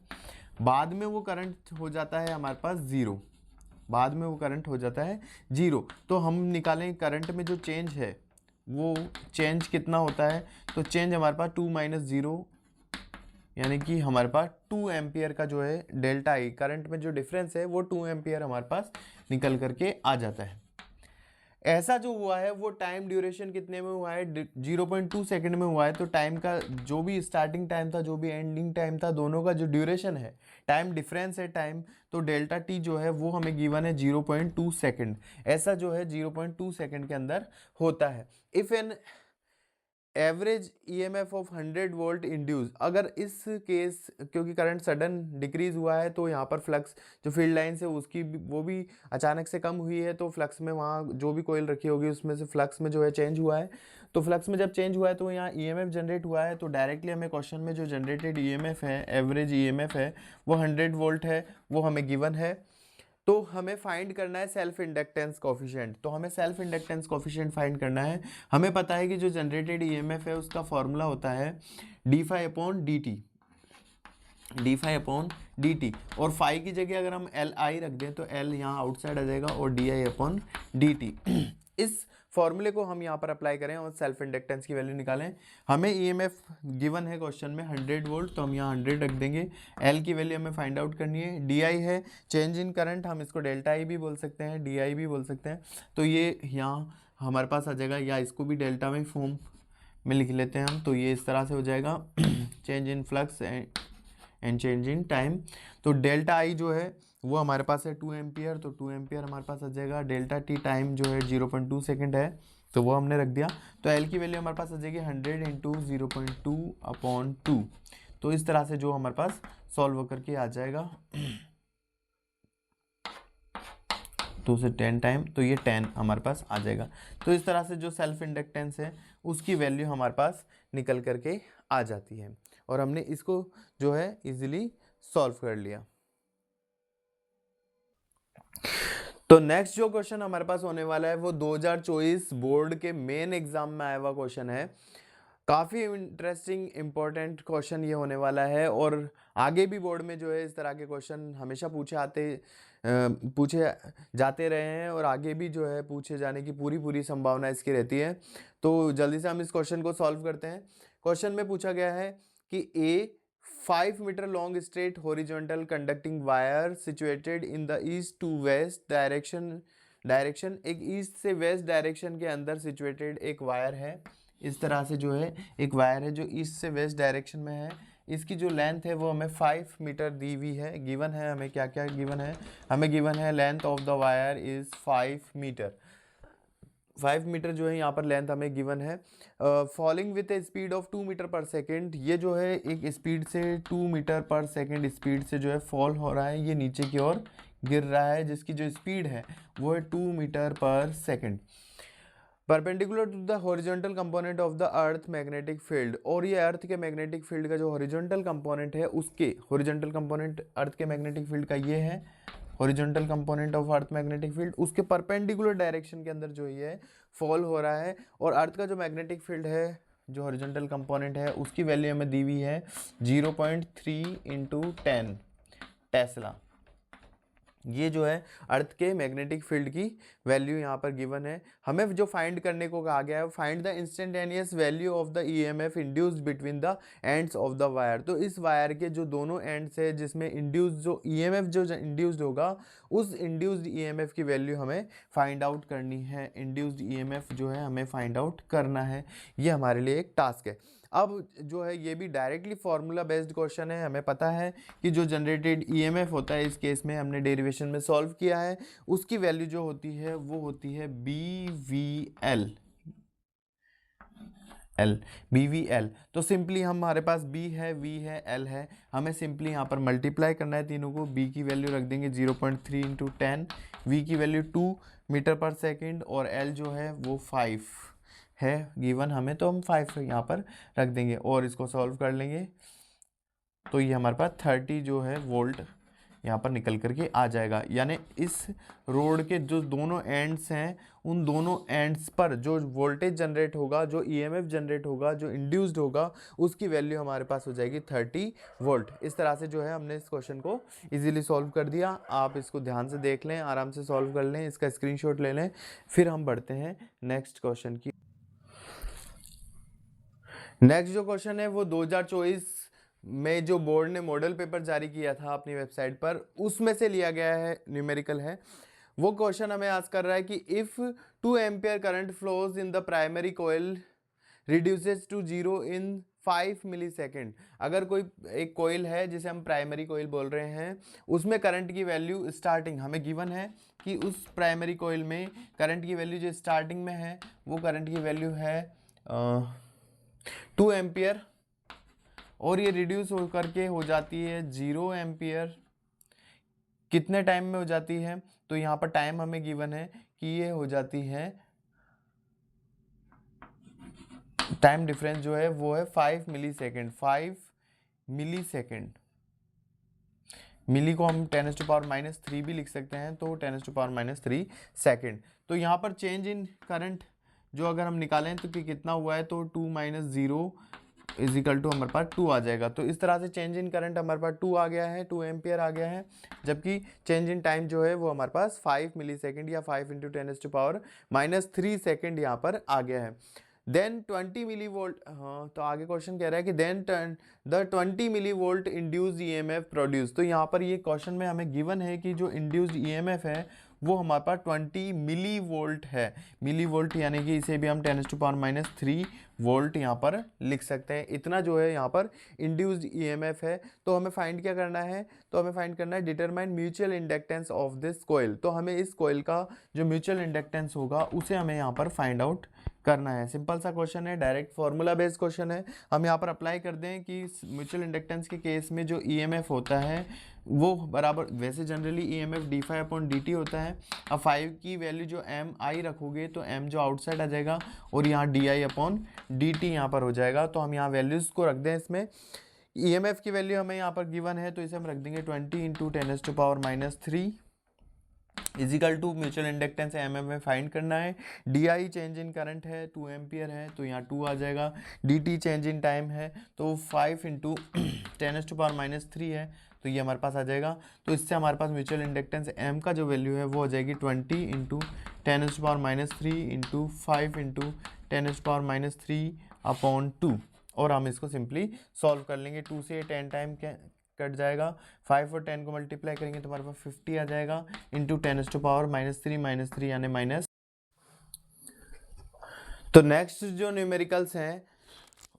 बाद में वो करंट हो जाता है हमारे पास ज़ीरो, बाद में वो करंट हो जाता है जीरो। तो हम निकालें करंट में जो चेंज है वो चेंज कितना होता है, तो चेंज हमारे पास 2 माइनस ज़ीरो, यानी कि हमारे पास 2 एम्पियर का जो है डेल्टा आई करंट में जो डिफरेंस है वो 2 एम्पियर हमारे पास निकल करके आ जाता है। ऐसा जो हुआ है वो टाइम ड्यूरेशन कितने में हुआ है, 0.2 सेकंड में हुआ है। तो टाइम का जो भी स्टार्टिंग टाइम था, जो भी एंडिंग टाइम था, दोनों का जो ड्यूरेशन है, टाइम डिफरेंस है टाइम, तो डेल्टा टी जो है वो हमें गिवन है 0.2 सेकंड। ऐसा जो है 0.2 सेकंड के अंदर होता है। If an average EMF of 100 volt induce, अगर इस केस क्योंकि करंट सडन डिक्रीज हुआ है तो यहाँ पर फ्लक्स जो फील्ड लाइन्स है उसकी वो भी अचानक से कम हुई है, तो फ्लक्स में वहाँ जो भी कोयल रखी होगी उसमें से फ्लक्स में जो है चेंज हुआ है। तो फ्लक्स में जब चेंज हुआ है तो यहाँ ईएमएफ जनरेट हुआ है। तो डायरेक्टली हमें क्वेश्चन में जो जनरेटेड ईएमएफ है, एवरेज ईएमएफ है, वो 100 वोल्ट है, वो हमें गिवन है। तो हमें फाइंड करना है सेल्फ इंडक्टेंस कोफिशिएंट। तो हमें सेल्फ इंडक्टेंस कोफिशिएंट फाइंड करना है। हमें पता है कि जो जनरेटेड ईएमएफ है उसका फॉर्मूला होता है d phi upon d t, d phi upon d t. और फाई की जगह अगर हम एल आई रख दें तो एल यहाँ आउटसाइड आ जाएगा और D I upon d T. इस फॉर्मूले को हम यहाँ पर अप्लाई करें और सेल्फ इंडक्टेंस की वैल्यू निकालें। हमें ईएमएफ गिवन है क्वेश्चन में 100 वोल्ट, तो हम यहाँ 100 रख देंगे। एल की वैल्यू हमें फाइंड आउट करनी है। डी आई है चेंज इन करंट, हम इसको डेल्टा आई भी बोल सकते हैं, डी आई भी बोल सकते हैं। तो ये यहाँ हमारे पास आ जाएगा, या इसको भी डेल्टा में फॉर्म में लिख लेते हैं हम। तो ये इस तरह से हो जाएगा change in flux and change in time. तो डेल्टा आई जो है वो हमारे पास है 2 एम्पियर, तो 2 एम्पियर हमारे पास आ जाएगा। डेल्टा टी टाइम जो है 0.2 सेकंड है, तो वो हमने रख दिया। तो एल की वैल्यू हमारे पास आ जाएगी 100 इंटू 0.2 अपॉन 2। तो इस तरह से जो हमारे पास सॉल्व करके आ जाएगा 2 से 10 टाइम, तो ये 10 हमारे पास आ जाएगा। तो इस तरह से जो सेल्फ इंडक्टेंस है उसकी वैल्यू हमारे पास निकल करके आ जाती है, और हमने इसको जो है इजीली सॉल्व कर लिया। तो नेक्स्ट जो क्वेश्चन हमारे पास होने वाला है वो 2024 बोर्ड के मेन एग्जाम में आया हुआ क्वेश्चन है। काफ़ी इंटरेस्टिंग इंपॉर्टेंट क्वेश्चन ये होने वाला है, और आगे भी बोर्ड में जो है इस तरह के क्वेश्चन हमेशा पूछे जाते रहे हैं, और आगे भी जो है पूछे जाने की पूरी संभावना इसकी रहती है। तो जल्दी से हम इस क्वेश्चन को सॉल्व करते हैं। क्वेश्चन में पूछा गया है कि a 5 metre long straight horizontal conducting wire situated in the east to west direction एक ईस्ट से वेस्ट डायरेक्शन के अंदर सिचुएटेड एक वायर है। इस तरह से जो है एक वायर है जो ईस्ट से वेस्ट डायरेक्शन में है। इसकी जो लेंथ है वो हमें 5 मीटर दी हुई है। गिवन है हमें क्या क्या गिवन है, हमें गिवन है length of the wire is 5 metre. 5 metre जो है यहाँ पर लेंथ हमें गिवन है। Falling with a speed of 2 metre per second, ये जो है एक स्पीड से 2 मीटर पर सेकेंड स्पीड से जो है फॉल हो रहा है, ये नीचे की ओर गिर रहा है, जिसकी जो स्पीड है वो है 2 metre per second. Perpendicular to the horizontal component of the earth magnetic field, और ये अर्थ के मैग्नेटिक फील्ड का जो हॉरिजॉन्टल कंपोनेंट है उसके हॉरिजॉन्टल कंपोनेंट अर्थ के मैग्नेटिक फील्ड का ये है horizontal component of earth magnetic field, उसके परपेंडिकुलर डायरेक्शन के अंदर जो ये फॉल हो रहा है। और अर्थ का जो मैग्नेटिक फील्ड है जो हॉरिजॉन्टल कंपोनेंट है उसकी वैल्यू हमें दी हुई है 0.3 इंटू 10 टेस्ला। ये जो है अर्थ के मैग्नेटिक फील्ड की वैल्यू यहाँ पर गिवन है। हमें जो फाइंड करने को कहा गया है, find the instantaneous value of the EMF induced between the ends of the wire. तो इस वायर के जो दोनों एंड्स है जिसमें इंड्यूस जो ईएमएफ जो इंड्यूस्ड होगा उस इंड्यूस्ड ईएमएफ की वैल्यू हमें फाइंड आउट करनी है। इंड्यूस्ड ईएमएफ जो है हमें फाइंड आउट करना है, ये हमारे लिए एक टास्क है। अब जो है ये भी डायरेक्टली फार्मूला बेस्ड क्वेश्चन है। हमें पता है कि जो जनरेटेड ईएमएफ होता है, इस केस में हमने डेरिवेशन में सॉल्व किया है, उसकी वैल्यू जो होती है वो होती है BVL BVL। तो सिंपली हमारे पास B है, V है, L है, हमें सिंपली यहाँ पर मल्टीप्लाई करना है तीनों को। B की वैल्यू रख देंगे 0.3 इंटू 10, V की वैल्यू 2 मीटर पर सेकेंड, और L जो है वो 5 है गिवन हमें, तो हम 5 यहाँ पर रख देंगे और इसको सॉल्व कर लेंगे। तो ये हमारे पास 30 जो है वोल्ट यहाँ पर निकल करके आ जाएगा। यानी इस रोड के जो दोनों एंड्स हैं उन दोनों एंड्स पर जो वोल्टेज जनरेट होगा, जो ईएमएफ जनरेट होगा, जो इंड्यूस्ड होगा, उसकी वैल्यू हमारे पास हो जाएगी 30 वोल्ट। इस तरह से जो है हमने इस क्वेश्चन को इजीली सॉल्व कर दिया। आप इसको ध्यान से देख लें, आराम से सॉल्व कर लें, इसका स्क्रीनशॉट ले लें। फिर हम बढ़ते हैं नेक्स्ट क्वेश्चन की। नेक्स्ट जो क्वेश्चन है वो 2024 में जो बोर्ड ने मॉडल पेपर जारी किया था अपनी वेबसाइट पर, उसमें से लिया गया है, न्यूमेरिकल है। वो क्वेश्चन हमें आस्क कर रहा है कि if 2 ampere current flows in the primary coil reduces to 0 in 5 millisecond. अगर कोई एक कोयल है जिसे हम प्राइमरी कोयल बोल रहे हैं, उसमें करंट की वैल्यू स्टार्टिंग हमें गिवन है कि उस प्राइमरी कोयल में करंट की वैल्यू जो स्टार्टिंग में है वो करंट की वैल्यू है 2 एम्पियर, और ये रिड्यूस हो करके हो जाती है 0 एम्पियर। कितने टाइम में हो जाती है? तो यहाँ पर टाइम हमें गिवन है कि ये हो जाती है, टाइम डिफरेंस जो है वो है 5 मिली सेकेंड। 5 मिली सेकेंड, मिली को हम 10⁻³ भी लिख सकते हैं, तो 10⁻³ सेकेंड। तो यहाँ पर चेंज इन करंट जो अगर हम निकालें तो कि कितना हुआ है, तो 2 - 0 इजिकल टू हमारे पास 2 आ जाएगा। तो इस तरह से चेंज इन करंट हमारे पास 2 आ गया है, 2 एम्पियर आ गया है, जबकि चेंज इन टाइम जो है वो हमारे पास 5 मिली सेकेंड या 5 × 10⁻³ सेकेंड यहाँ पर आ गया है। देन 20 मिली वोल्ट, हाँ तो आगे क्वेश्चन कह रहा है कि then the 20 millivolt induced EMF produce. तो यहाँ पर ये क्वेश्चन में हमें गिवन है कि जो इंड्यूस्ड ईएमएफ है वो हमारे पास 20 मिली वोल्ट है। मिली वोल्ट यानी कि इसे भी हम 10⁻³ वोल्ट यहाँ पर लिख सकते हैं। इतना जो है यहाँ पर इंड्यूस्ड ईएमएफ है। तो हमें फाइंड क्या करना है? तो हमें फाइंड करना है determine mutual inductance of this coil. तो हमें इस कोयल का जो म्यूचुअल इंडक्टेंस होगा उसे हमें यहाँ पर फाइंड आउट करना है। सिंपल सा क्वेश्चन है, डायरेक्ट फॉर्मूला बेस्ड क्वेश्चन है। हम यहाँ पर अप्लाई कर दें कि म्यूचुअल इंडक्टेंस के केस में जो ईएमएफ होता है वो बराबर, वैसे जनरली ईएमएफ d∅/dt होता है। अब 5 की वैल्यू जो एम आई रखोगे तो एम जो आउटसाइड आ जाएगा और यहाँ di/dt यहाँ पर हो जाएगा। तो हम यहाँ वैल्यूज़ को रख दें। इसमें ईएमएफ की वैल्यू हमें यहाँ पर गिवन है तो इसे हम रख देंगे 20 × 10⁻³ इजिकल टू म्यूचुअल इंडक्टेंस एमएम में फाइंड करना है। डी चेंज इन करंट है, 2 एम्पियर है तो यहाँ 2 आ जाएगा। dt चेंज इन टाइम है तो 5 × 10⁻³ है तो ये हमारे पास आ जाएगा। तो इससे हमारे पास म्यूचुअल इंडक्टेंस m का जो वैल्यू है वो हो जाएगी 20 × 10⁻³ × 5 × 10⁻³ और हम इसको सिंपली सॉल्व कर लेंगे। 2 से 10 टाइम कट जाएगा, 5 और 10 को मल्टीप्लाई करेंगे तो हमारे पास 50 आ जाएगा इंटू 10⁻³ यानी माइनस। तो नेक्स्ट जो न्यूमेरिकल्स हैं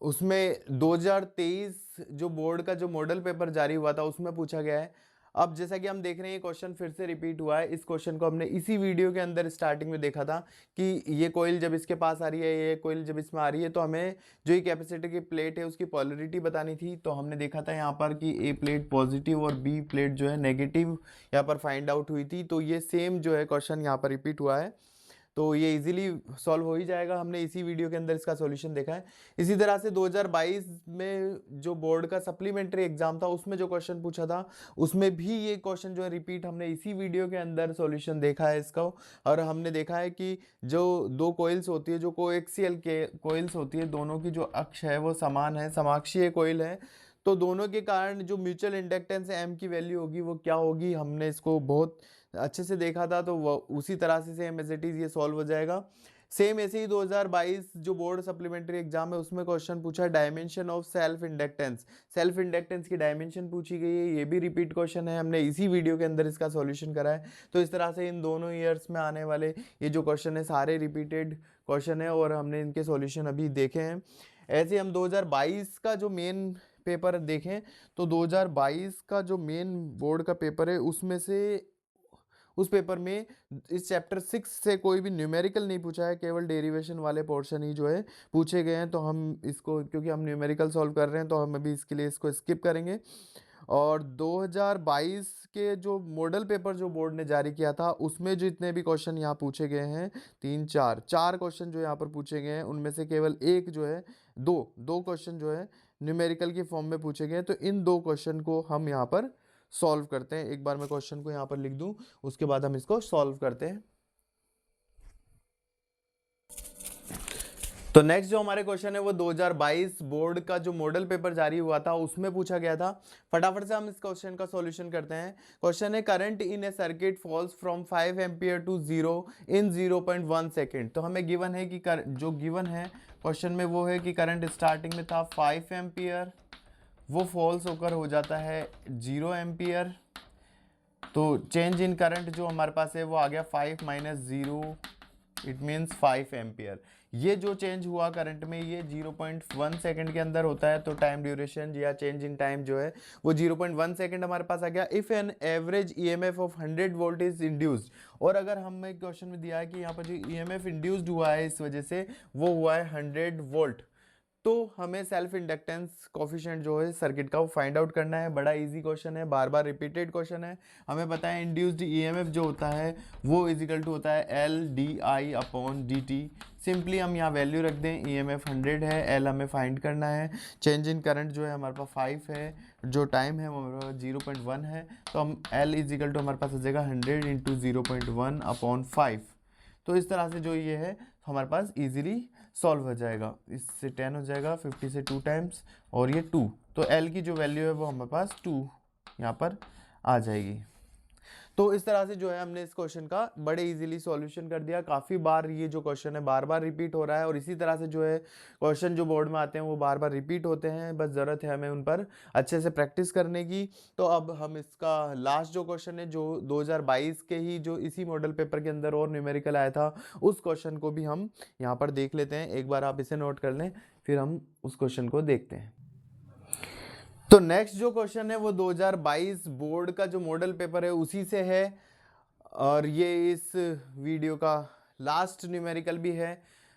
उसमें 2023 जो बोर्ड का जो मॉडल पेपर जारी हुआ था उसमें पूछा गया है। अब जैसा कि हम देख रहे हैं ये क्वेश्चन फिर से रिपीट हुआ है। इस क्वेश्चन को हमने इसी वीडियो के अंदर स्टार्टिंग में देखा था कि ये कोयल जब इसके पास आ रही है, ये कोयल जब इसमें आ रही है तो हमें जो ये कैपेसिटर की प्लेट है उसकी पोलरिटी बतानी थी। तो हमने देखा था यहाँ पर कि ए प्लेट पॉजिटिव और बी प्लेट जो है नेगेटिव यहाँ पर फाइंड आउट हुई थी। तो ये सेम जो है क्वेश्चन यहाँ पर रिपीट हुआ है, तो ये इजीली सॉल्व हो ही जाएगा। हमने इसी वीडियो के अंदर इसका सॉल्यूशन देखा है। इसी तरह से 2022 में जो बोर्ड का सप्लीमेंट्री एग्जाम था उसमें जो क्वेश्चन पूछा था उसमें भी ये क्वेश्चन जो है रिपीट हमने इसी वीडियो के अंदर सॉल्यूशन देखा है इसका। और हमने देखा है कि जो दो कोइल्स होती है, जो कोएक्सियल के कोइल्स होती है, दोनों की जो अक्ष है वो समान है, समाक्षीय कोइल है। तो दोनों के कारण जो म्यूचुअल इंडक्टेंस एम की वैल्यू होगी वो क्या होगी, हमने इसको बहुत अच्छे से देखा था। तो वो उसी तरह से सेम एज इट इज ये सॉल्व हो जाएगा। सेम ऐसे ही 2022 जो बोर्ड सप्लीमेंट्री एग्जाम है उसमें क्वेश्चन पूछा है dimension of self inductance. Self inductance की डायमेंशन पूछी गई है, ये भी रिपीट क्वेश्चन है, हमने इसी वीडियो के अंदर इसका सॉल्यूशन करा है। तो इस तरह से इन दोनों ईयर्स में आने वाले ये जो क्वेश्चन है सारे रिपीटेड क्वेश्चन है और हमने इनके सॉल्यूशन अभी देखे हैं। ऐसे हम 2022 का जो मेन पेपर देखें तो 2022 का जो मेन बोर्ड का पेपर है उसमें से उस पेपर में इस चैप्टर 6 से कोई भी न्यूमेरिकल नहीं पूछा है, केवल डेरिवेशन वाले पोर्शन ही जो है पूछे गए हैं। तो हम इसको, क्योंकि हम न्यूमेरिकल सॉल्व कर रहे हैं तो हम अभी इसके लिए इसको स्किप करेंगे। और 2022 के जो मॉडल पेपर जो बोर्ड ने जारी किया था उसमें जितने भी क्वेश्चन यहाँ पूछे गए हैं, 4 क्वेश्चन जो यहाँ पर पूछे गए हैं उनमें से केवल एक जो है दो क्वेश्चन जो है न्यूमेरिकल की फॉर्म में पूछे गए हैं। तो इन 2 क्वेश्चन को हम यहाँ पर सॉल्व करते हैं। एक बार मैं क्वेश्चन को यहाँ पर लिख दूं, उसके बाद हम इसको सॉल्व करते हैं। तो नेक्स्ट जो हमारे क्वेश्चन है वो 2022 बोर्ड का जो मॉडल पेपर जारी हुआ था उसमें पूछा गया था। फटाफट से हम इस क्वेश्चन का सॉल्यूशन करते हैं। क्वेश्चन है current in a circuit falls from 5 ampere to 0 in 0.1 second. तो हमें गिवन है कि जो गिवन है क्वेश्चन में वो है कि करंट स्टार्टिंग में था 5 एम्पियर, वो फॉल्स होकर हो जाता है 0 एम्पियर। तो चेंज इन करंट जो हमारे पास है वो आ गया 5 माइनस 0, इट मीन्स 5 एम्पियर। ये जो चेंज हुआ करंट में ये 0.1 सेकंड के अंदर होता है। तो टाइम ड्यूरेशन या चेंज इन टाइम जो है वो 0.1 सेकंड हमारे पास आ गया। If an average EMF of 100 volt is induced, और अगर हमें क्वेश्चन में दिया है कि यहाँ पर जो ईएमएफ इंड्यूस्ड हुआ है इस वजह से वो हुआ है 100 वोल्ट, तो हमें सेल्फ इंडक्टेंस कोफिशिएंट जो है सर्किट का वो फाइंड आउट करना है। बड़ा इजी क्वेश्चन है, बार बार रिपीटेड क्वेश्चन है। हमें पता है इंड्यूस्ड ईएमएफ जो होता है वो इजिकल टू होता है L D I upon d T. Simply हम यहाँ वैल्यू रख दें, ईएमएफ 100 है, एल हमें फाइंड करना है, चेंज इन करंट जो है हमारे पास 5 है, जो टाइम है वो हमारे पास 0.1 है। तो हम एल इजिकल टू हमारे पास आ जाएगा 100 इंटू 0.1 अपॉन 5। तो इस तरह से जो ये है हमारे पास इजीली सॉल्व हो जाएगा। इससे 10 हो जाएगा, 50 से 2 टाइम्स, और ये 2। तो L की जो वैल्यू है वो हमारे पास 2 यहाँ पर आ जाएगी। तो इस तरह से जो है हमने इस क्वेश्चन का बड़े इजीली सॉल्यूशन कर दिया। काफ़ी बार ये जो क्वेश्चन है बार बार रिपीट हो रहा है, और इसी तरह से जो है क्वेश्चन जो बोर्ड में आते हैं वो बार बार रिपीट होते हैं। बस ज़रूरत है हमें उन पर अच्छे से प्रैक्टिस करने की। तो अब हम इसका लास्ट जो क्वेश्चन है जो 2022 के ही जो इसी मॉडल पेपर के अंदर और न्यूमेरिकल आया था उस क्वेश्चन को भी हम यहाँ पर देख लेते हैं। एक बार आप इसे नोट कर लें, फिर हम उस क्वेश्चन को देखते हैं। तो नेक्स्ट जो क्वेश्चन है वो 2022 बोर्ड का जो मॉडल पेपर है उसी से है, और ये इस वीडियो का लास्ट न्यूमेरिकल भी है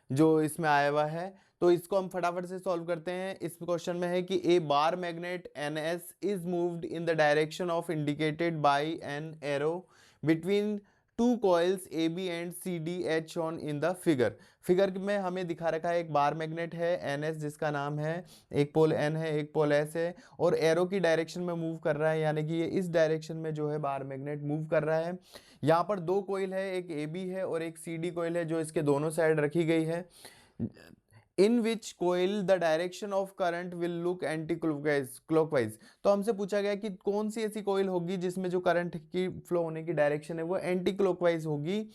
जो इसमें आया हुआ है। तो इसको हम फटाफट से सॉल्व करते हैं। इस क्वेश्चन में है कि a bar magnet NS is moved in the direction of indicated by an arrow between two coils AB and CD as shown in the figure. Figure में हमें दिखा रखा है एक बार मैग्नेट है NS जिसका नाम है, एक पोल N है एक पोल S है, और एरो की डायरेक्शन में मूव कर रहा है, यानी कि ये इस डायरेक्शन में जो है बार मैग्नेट मूव कर रहा है। यहाँ पर दो कॉइल है, एक AB है और एक CD कॉइल है जो इसके दोनों साइड रखी गई है। In which coil the direction of current will look anticlockwise. तो हमसे पूछा गया कि कौन सी ऐसी कोयल होगी जिसमें जो करंट की फ्लो होने की डायरेक्शन है वो एंटी क्लॉकवाइज होगी।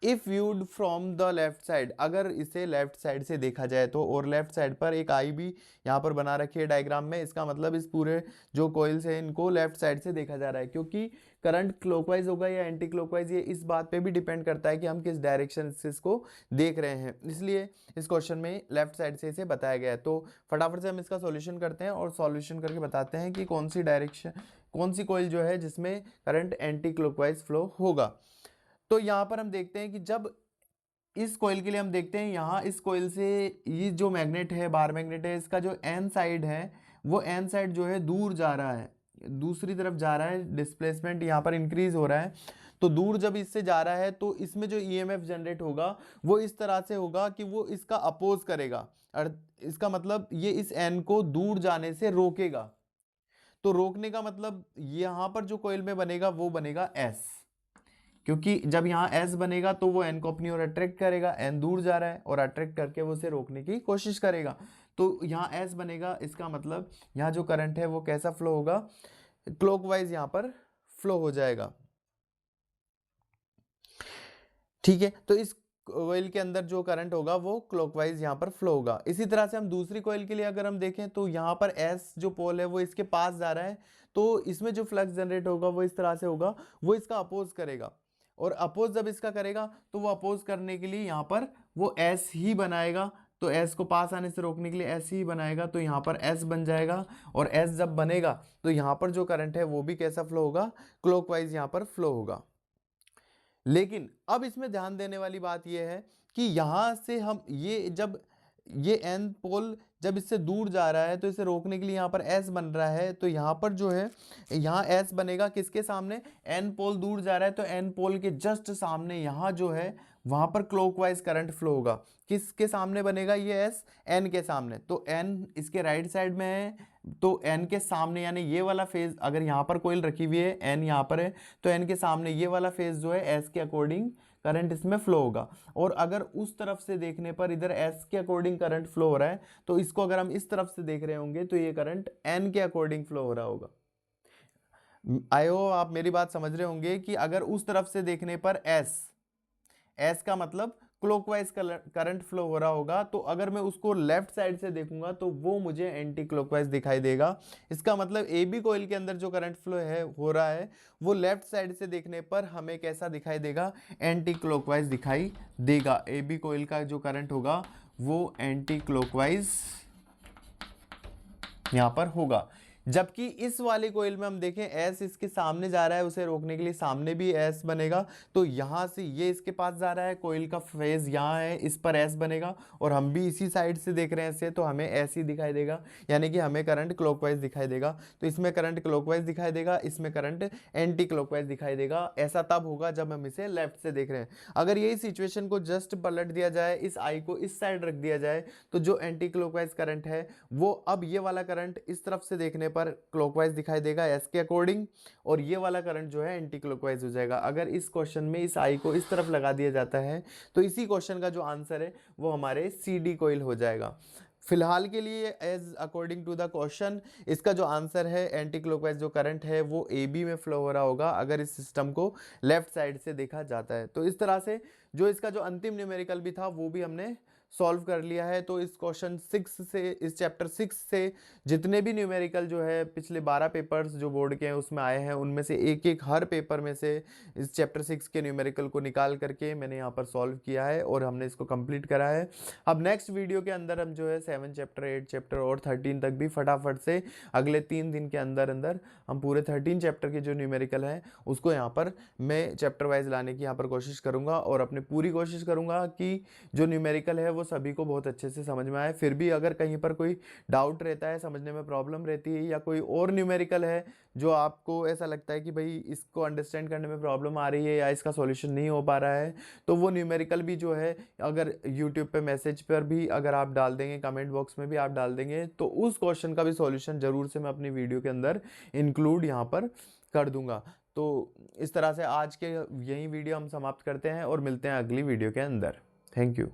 If viewed from the left side, अगर इसे लेफ्ट साइड से देखा जाए तो, और लेफ्ट साइड पर एक आई भी यहाँ पर बना रखी है डायग्राम में, इसका मतलब इस पूरे जो कोइल्स है इनको लेफ्ट साइड से देखा जा रहा है, क्योंकि करंट क्लॉकवाइज होगा या एंटी क्लॉकवाइज ये इस बात पे भी डिपेंड करता है कि हम किस डायरेक्शन से इसको देख रहे हैं, इसलिए इस क्वेश्चन में लेफ्ट साइड से इसे बताया गया है। तो फटाफट से हम इसका सॉल्यूशन करते हैं और सॉल्यूशन करके बताते हैं कि कौन सी डायरेक्शन, कौन सी कोइल जो है जिसमें करंट एंटी क्लॉकवाइज फ्लो होगा। तो यहाँ पर हम देखते हैं कि जब इस कॉइल के लिए हम देखते हैं यहाँ इस कॉइल से ये जो मैग्नेट है बार मैग्नेट है इसका जो एन साइड है वो एन साइड जो है दूर जा रहा है, दूसरी तरफ जा रहा है, डिस्प्लेसमेंट यहाँ पर इंक्रीज हो रहा है। तो दूर जब इससे जा रहा है तो इसमें जो ईएमएफ जनरेट होगा वो इस तरह से होगा कि वो इसका अपोज करेगा, और इसका मतलब ये इस एन को दूर जाने से रोकेगा। तो रोकने का मतलब यहाँ पर जो कॉइल में बनेगा वो बनेगा एस, क्योंकि जब यहाँ एस बनेगा तो वो एन को अपनी ओर अट्रैक्ट करेगा, एन दूर जा रहा है और अट्रैक्ट करके वो उसे रोकने की कोशिश करेगा। तो यहाँ एस बनेगा, इसका मतलब यहाँ जो करंट है वो कैसा फ्लो होगा, क्लॉकवाइज यहाँ पर फ्लो हो जाएगा। ठीक है, तो इस कोइल के अंदर जो करंट होगा वो क्लॉकवाइज यहाँ पर फ्लो होगा। इसी तरह से हम दूसरी कोइल के लिए अगर हम देखें तो यहाँ पर एस जो पोल है वो इसके पास जा रहा है, तो इसमें जो फ्लक्स जनरेट होगा वो इस तरह से होगा, वो इसका अपोज करेगा, और अपोज जब इसका करेगा तो वो अपोज करने के लिए यहाँ पर वो एस ही बनाएगा। तो एस को पास आने से रोकने के लिए एस ही बनाएगा, तो यहाँ पर एस बन जाएगा, और एस जब बनेगा तो यहाँ पर जो करंट है वो भी कैसा फ्लो होगा, क्लॉकवाइज यहाँ पर फ्लो होगा। लेकिन अब इसमें ध्यान देने वाली बात यह है कि यहाँ से हम ये एन पोल जब इससे दूर जा रहा है तो इसे रोकने के लिए यहाँ पर एस बन रहा है। तो यहाँ पर जो है यहाँ एस बनेगा किसके सामने, एन पोल दूर जा रहा है तो एन पोल के जस्ट सामने यहाँ जो है वहां पर क्लॉकवाइज करंट फ्लो होगा। किसके सामने बनेगा ये एस, एन के सामने। तो एन इसके राइट साइड में है, तो एन के सामने यानी ये वाला फेज, अगर यहाँ पर कोयल रखी हुई है, एन यहाँ पर है, तो एन के सामने ये वाला फेज जो है एस के अकॉर्डिंग करंट इसमें फ्लो होगा। और अगर उस तरफ से देखने पर इधर एस के अकॉर्डिंग करंट फ्लो हो रहा है, तो इसको अगर हम इस तरफ से देख रहे होंगे तो ये करंट एन के अकॉर्डिंग फ्लो हो रहा होगा। आई होप आप मेरी बात समझ रहे होंगे कि अगर उस तरफ से देखने पर एस का मतलब क्लॉकवाइज करंट फ्लो हो रहा होगा, तो अगर मैं उसको लेफ्ट साइड से देखूंगा तो वो मुझे एंटी क्लॉकवाइज दिखाई देगा। इसका मतलब ए बी कॉइल के अंदर जो करंट फ्लो है हो रहा है वो लेफ्ट साइड से देखने पर हमें कैसा दिखाई देगा, एंटी क्लॉकवाइज दिखाई देगा। ए बी कॉइल का जो करंट होगा वो एंटी क्लॉकवाइज यहां पर होगा। जबकि इस वाले कोयल में हम देखें एस इसके सामने जा रहा है, उसे रोकने के लिए सामने भी एस बनेगा, तो यहां से ये इसके पास जा रहा है, कोयल का फेज यहां है, इस पर एस बनेगा, और हम भी इसी साइड से देख रहे हैं इसे, तो हमें एस ही दिखाई देगा, यानी कि हमें करंट क्लॉकवाइज दिखाई देगा। तो इसमें करंट क्लॉकवाइज दिखाई देगा, इसमें करंट एंटी क्लॉकवाइज दिखाई देगा। ऐसा तब होगा जब हम इसे लेफ्ट से देख रहे हैं। अगर यही सिचुएशन को जस्ट पलट दिया जाए, इस आई को इस साइड रख दिया जाए, तो जो एंटी क्लॉकवाइज करंट है वो अब ये वाला करंट इस तरफ से देखने पर क्लॉकवाइज दिखाई देगा एस के अकॉर्डिंग, और ये वाला करंट जो है एंटी क्लॉकवाइज हो जाएगा। अगर इस क्वेश्चन में इस आई को इस तरफ लगा दिया जाता है तो इसी क्वेश्चन का जो आंसर है वो हमारे सी डी कॉइल हो जाएगा। फिलहाल के लिए as according to the question इसका जो आंसर है एंटी क्लॉकवाइज जो करंट है वो ए बी में फ्लो हो रहा होगा अगर इस सिस्टम को लेफ्ट साइड से देखा जाता है। तो इस तरह से जो इसका जो अंतिम न्यूमेरिकल भी था वो भी हमने सॉल्व कर लिया है। तो इस क्वेश्चन 6 से, इस चैप्टर 6 से जितने भी न्यूमेरिकल जो है पिछले 12 पेपर्स जो बोर्ड के हैं उसमें आए हैं, उनमें से एक एक हर पेपर में से इस चैप्टर 6 के न्यूमेरिकल को निकाल करके मैंने यहाँ पर सॉल्व किया है और हमने इसको कंप्लीट करा है। अब नेक्स्ट वीडियो के अंदर हम जो है 7 चैप्टर 8 चैप्टर और 13 तक भी फटाफट से अगले 3 दिन के अंदर अंदर हम पूरे 13 चैप्टर के जो न्यूमेरिकल हैं उसको यहाँ पर मैं चैप्टर वाइज लाने की यहाँ पर कोशिश करूँगा, और अपनी पूरी कोशिश करूँगा कि जो न्यूमेरिकल है वो सभी को बहुत अच्छे से समझ में आए। फिर भी अगर कहीं पर कोई डाउट रहता है, समझने में प्रॉब्लम रहती है, या कोई और न्यूमेरिकल है जो आपको ऐसा लगता है कि भाई इसको अंडरस्टैंड करने में प्रॉब्लम आ रही है या इसका सॉल्यूशन नहीं हो पा रहा है, तो वो न्यूमेरिकल भी जो है अगर यूट्यूब पे मैसेज पर भी अगर आप डाल देंगे, कमेंट बॉक्स में भी आप डाल देंगे, तो उस क्वेश्चन का भी सॉल्यूशन जरूर से मैं अपनी वीडियो के अंदर इंक्लूड यहाँ पर कर दूंगा। तो इस तरह से आज के यही वीडियो हम समाप्त करते हैं और मिलते हैं अगली वीडियो के अंदर। Thank you.